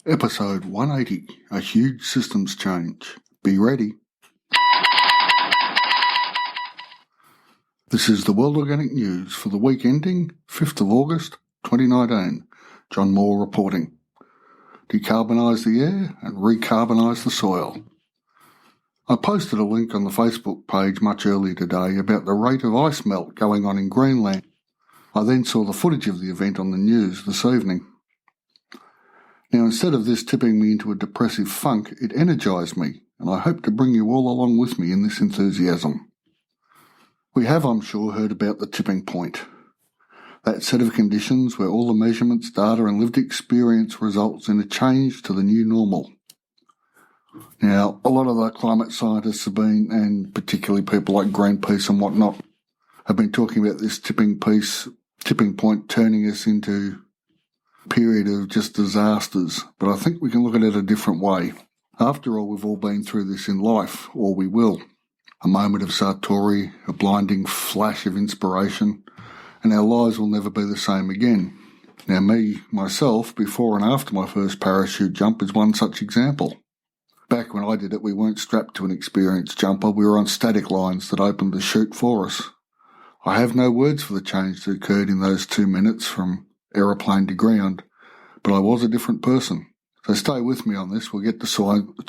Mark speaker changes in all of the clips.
Speaker 1: Episode 180, a huge systems change. Be ready. This is the World Organic News for the week ending 5th of August 2019. John Moore reporting. Decarbonise the air and recarbonise the soil. I posted a link on the Facebook page much earlier today about the rate of ice melt going on in Greenland. I then saw the footage of the event on the news this evening. Now, instead of this tipping me into a depressive funk, it energised me, and I hope to bring you all along with me in this enthusiasm. We have, I'm sure, heard about the tipping point. That set of conditions where all the measurements, data and lived experience results in a change to the new normal. Now, a lot of the climate scientists have been, and particularly people like Greenpeace and whatnot, have been talking about this tipping point turning us into period of just disasters, but I think we can look at it a different way. After all, we've all been through this in life, or we will. A moment of satori, a blinding flash of inspiration, and our lives will never be the same again. Now myself, before and after my first parachute jump is one such example. Back when I did it, we weren't strapped to an experienced jumper, we were on static lines that opened the chute for us. I have no words for the change that occurred in those 2 minutes from aeroplane to ground, but I was a different person. So stay with me on this. We'll get to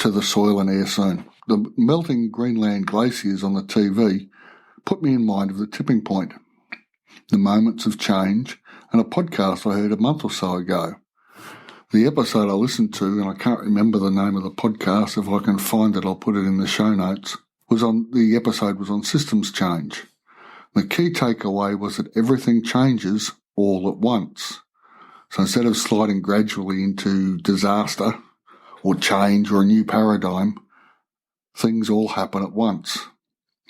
Speaker 1: the soil and air soon. The melting Greenland glaciers on the TV put me in mind of the tipping point, the moments of change, and a podcast I heard a month or so ago. The episode I listened to, and I can't remember the name of the podcast, if I can find it I'll put it in the show notes, the episode was on systems change. The key takeaway was that everything changes all at once. So instead of sliding gradually into disaster or change or a new paradigm, things all happen at once.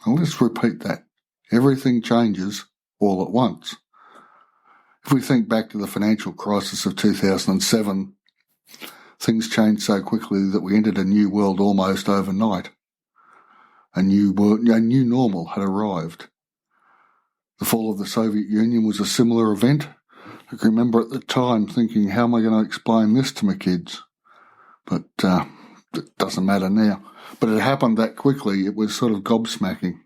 Speaker 1: I'll just repeat that. Everything changes all at once. If we think back to the financial crisis of 2007, things changed so quickly that we entered a new world almost overnight. A new normal had arrived. The fall of the Soviet Union was a similar event. I can remember at the time thinking, how am I going to explain this to my kids? But it doesn't matter now. But it happened that quickly, it was sort of gobsmacking.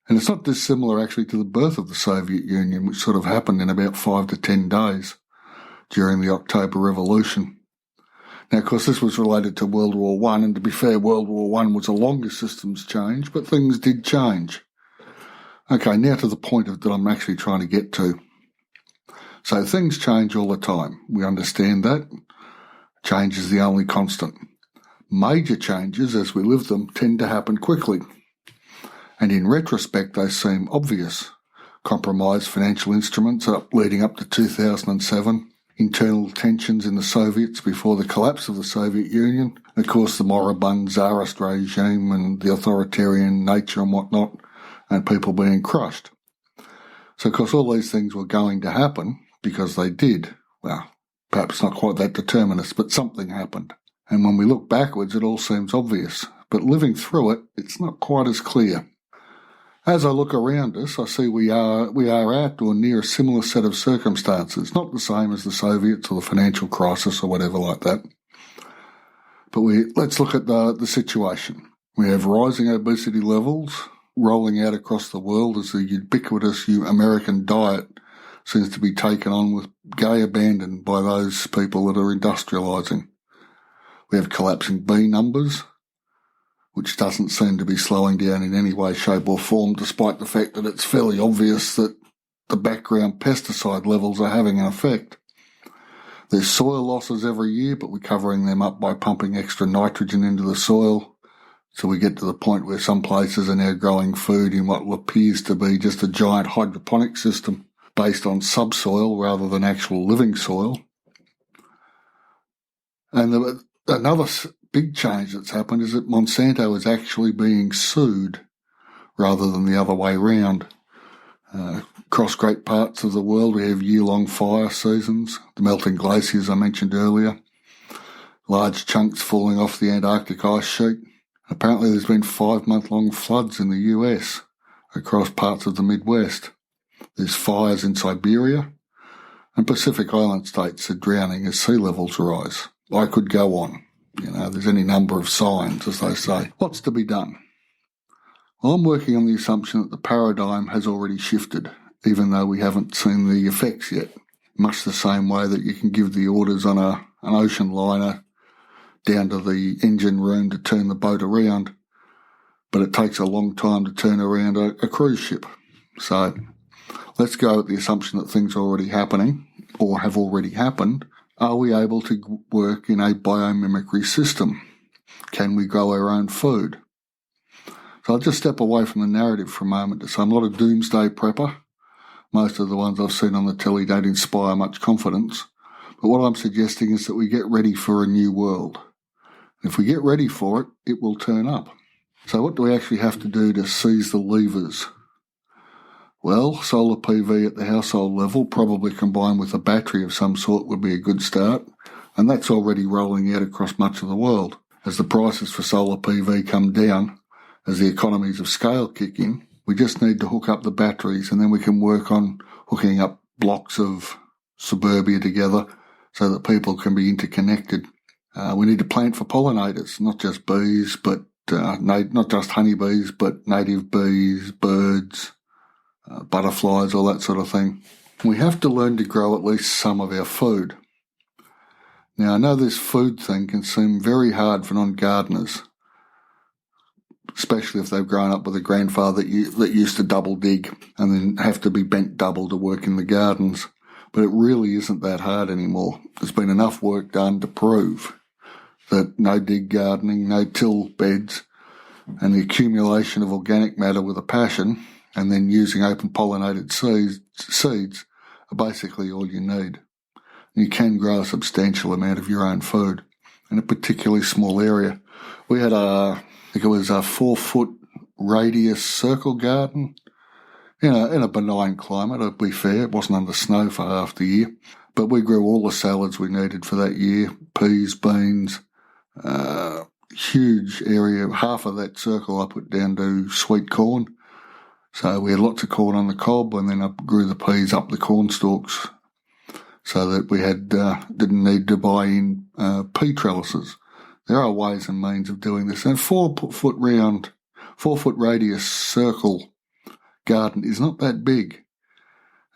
Speaker 1: And it's not dissimilar actually to the birth of the Soviet Union, which sort of happened in about 5 to 10 days during the October Revolution. Now, of course, this was related to World War I, and to be fair, World War I was a longer systems change, but things did change. Okay, now to the point that I'm actually trying to get to. So things change all the time. We understand that. Change is the only constant. Major changes, as we live them, tend to happen quickly. And in retrospect, they seem obvious. Compromised financial instruments leading up to 2007, internal tensions in the Soviets before the collapse of the Soviet Union, of course the moribund Tsarist regime and the authoritarian nature and whatnot, and people being crushed. So, of course, all these things were going to happen because they did. Well, perhaps not quite that determinist, but something happened. And when we look backwards, it all seems obvious. But living through it, it's not quite as clear. As I look around us, I see we are at or near a similar set of circumstances, not the same as the Soviets or the financial crisis or whatever like that. But let's look at the situation. We have rising obesity levels rolling out across the world as the ubiquitous American diet seems to be taken on with gay abandon by those people that are industrialising. We have collapsing bee numbers, which doesn't seem to be slowing down in any way, shape or form, despite the fact that it's fairly obvious that the background pesticide levels are having an effect. There's soil losses every year, but we're covering them up by pumping extra nitrogen into the soil. So we get to the point where some places are now growing food in what appears to be just a giant hydroponic system based on subsoil rather than actual living soil. And another big change that's happened is that Monsanto is actually being sued rather than the other way round. Across great parts of the world, we have year-long fire seasons, the melting glaciers I mentioned earlier, large chunks falling off the Antarctic ice sheet. Apparently there's been 5-month-long floods in the US across parts of the Midwest. There's fires in Siberia, and Pacific Island states are drowning as sea levels rise. I could go on. There's any number of signs, as they say. What's to be done? Well, I'm working on the assumption that the paradigm has already shifted, even though we haven't seen the effects yet. Much the same way that you can give the orders on an ocean liner down to the engine room to turn the boat around, but it takes a long time to turn around a cruise ship. So let's go with the assumption that things are already happening or have already happened. Are we able to work in a biomimicry system? Can we grow our own food? So I'll just step away from the narrative for a moment to say I'm not a doomsday prepper. Most of the ones I've seen on the telly don't inspire much confidence. But what I'm suggesting is that we get ready for a new world. If we get ready for it, it will turn up. So what do we actually have to do to seize the levers? Well, solar PV at the household level, probably combined with a battery of some sort, would be a good start. And that's already rolling out across much of the world. As the prices for solar PV come down, as the economies of scale kick in, we just need to hook up the batteries, and then we can work on hooking up blocks of suburbia together so that people can be interconnected. We need to plant for pollinators, not just bees, but not just honeybees, but native bees, birds, butterflies, all that sort of thing. We have to learn to grow at least some of our food. Now, I know this food thing can seem very hard for non-gardeners, especially if they've grown up with a grandfather that used to double dig and then have to be bent double to work in the gardens. But it really isn't that hard anymore. There's been enough work done to prove that no dig gardening, no till beds, and the accumulation of organic matter with a passion, and then using open pollinated seeds are basically all you need. You can grow a substantial amount of your own food in a particularly small area. We had I think it was a 4-foot radius circle garden in a benign climate. To be fair, it wasn't under snow for half the year, but we grew all the salads we needed for that year: peas, beans, huge area. Half of that circle I put down to sweet corn. So we had lots of corn on the cob, and then I grew the peas up the corn stalks so that we didn't need to buy in pea trellises. There are ways and means of doing this. And 4-foot radius circle garden is not that big.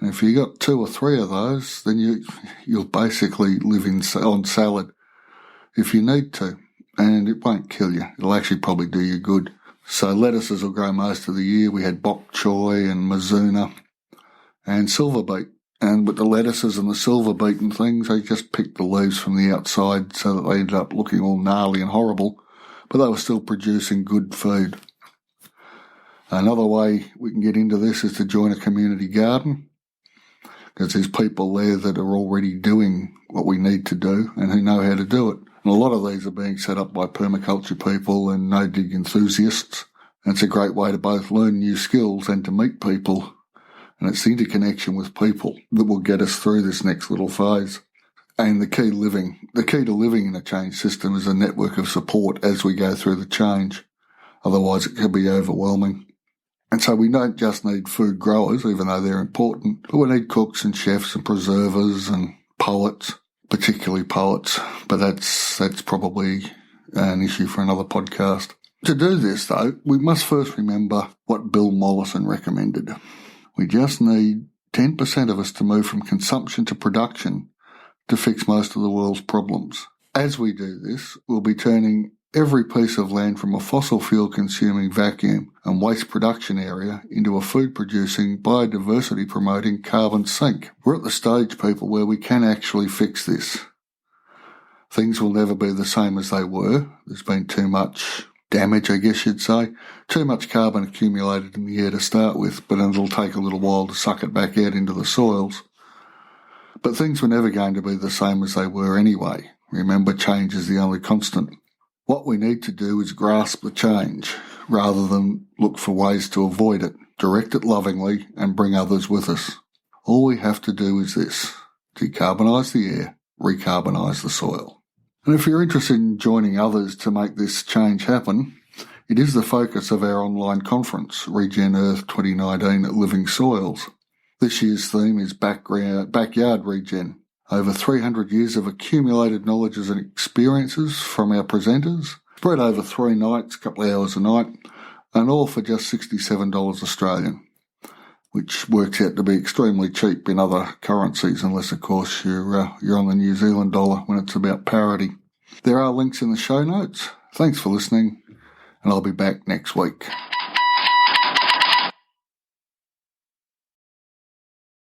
Speaker 1: And if you got 2 or 3 of those, then you'll basically live on salad if you need to, and it won't kill you. It'll actually probably do you good. So lettuces will grow most of the year. We had bok choy and mizuna and silver beet. And with the lettuces and the silver beet and things, they just picked the leaves from the outside so that they ended up looking all gnarly and horrible, but they were still producing good food. Another way we can get into this is to join a community garden, because there's people there that are already doing what we need to do and who know how to do it. And a lot of these are being set up by permaculture people and no-dig enthusiasts. And it's a great way to both learn new skills and to meet people. And it's the interconnection with people that will get us through this next little phase. And the key to living in a change system is a network of support as we go through the change. Otherwise it could be overwhelming. And so we don't just need food growers, even though they're important, but we need cooks and chefs and preservers and poets, particularly poets. But that's probably an issue for another podcast. To do this, though, we must first remember what Bill Mollison recommended. We just need 10% of us to move from consumption to production to fix most of the world's problems. As we do this, we'll be turning every piece of land from a fossil fuel consuming vacuum and waste production area into a food producing, biodiversity promoting carbon sink. We're at the stage, people, where we can actually fix this. Things will never be the same as they were. There's been too much damage, I guess you'd say. Too much carbon accumulated in the air to start with, but it'll take a little while to suck it back out into the soils. But things were never going to be the same as they were anyway. Remember, change is the only constant. What we need to do is grasp the change, rather than look for ways to avoid it. Direct it lovingly and bring others with us. All we have to do is this: decarbonise the air, recarbonise the soil. And if you're interested in joining others to make this change happen, it is the focus of our online conference, RegenEarth 2019 at Living Soils. This year's theme is backyard regen. Over 300 years of accumulated knowledges and experiences from our presenters, spread over 3 nights, a couple of hours a night, and all for just $67 Australian, which works out to be extremely cheap in other currencies, unless, of course, you're on the New Zealand dollar when it's about parity. There are links in the show notes. Thanks for listening, and I'll be back next week.